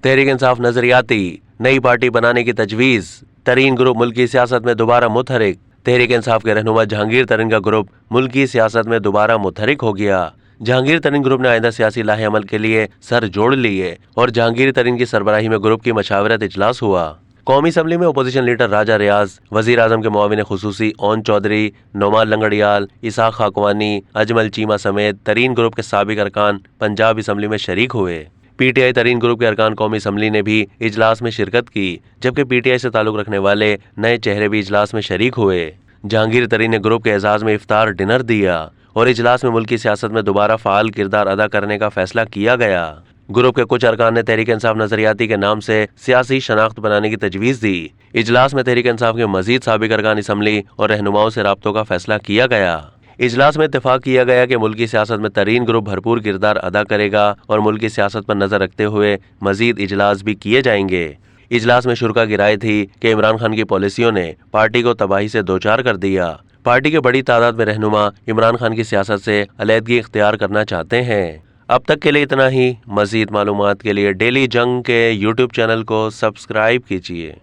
तहरीक इंसाफ नजरियाती नई पार्टी बनाने की तजवीज़, तरीन ग्रुप मुल्की सियासत में दोबारा मुतहरिक। तहरीक इंसाफ के रहनुमा जहांगीर तरीन का ग्रुप मुल्की सियासत में दोबारा मुतहरिक हो गया। जहांगीर तरीन ग्रुप ने आइंदा सियासी लाहे अमल के लिए सर जोड़ लिए और जहांगीर तरीन की सरबराही में ग्रुप की मशावरत इजलास हुआ। कौमी असम्बली में अपोजिशन लीडर राजा रियाज, वजीर आजम के मुआविन खुसूसी ओन चौधरी, नोमान लंगड़ियाल, इसाक खाकवानी, अजमल चीमा समेत तरीन ग्रुप के साबिक अरकान पंजाब असम्बली में शरीक हुए। पीटीआई तरीन ग्रुप के अरकान कौमी असम्बली ने भी इजलास में शिरकत की, जबकि पीटीआई से ताल्लुक रखने वाले नए चेहरे भी इजलास में शरीक हुए। जहांगीर तरीन ने ग्रुप के एजाज में इफ्तार डिनर दिया और इजलास में मुल्की सियासत में दोबारा फाल किरदार अदा करने का फैसला किया गया। ग्रुप के कुछ अरकान ने तहरीक इंसाफ नजरियाती के नाम से सियासी शनाख्त बनाने की तजवीज़ दी। इजलास में तहरीक इंसाफ के मजीद साबिक अरकान असम्बली और रहनुमाओं से राब्तों का फैसला किया गया। इजलास में इत्तेफाक किया गया कि मुल्की सियासत में तरीन ग्रुप भरपूर किरदार अदा करेगा और मुल्की सियासत पर नजर रखते हुए मजीद इजलास भी किए जाएंगे। इजलास में शुरा की राय थी कि इमरान खान की पॉलिसियों ने पार्टी को तबाही से दो चार कर दिया। पार्टी के बड़ी तादाद में रहनुमा इमरान खान की सियासत से अलहदगी इख्तियार करना चाहते हैं। अब तक के लिए इतना ही। मजीद मालूमात के लिए डेली जंग के यूट्यूब चैनल को सब्सक्राइब कीजिए।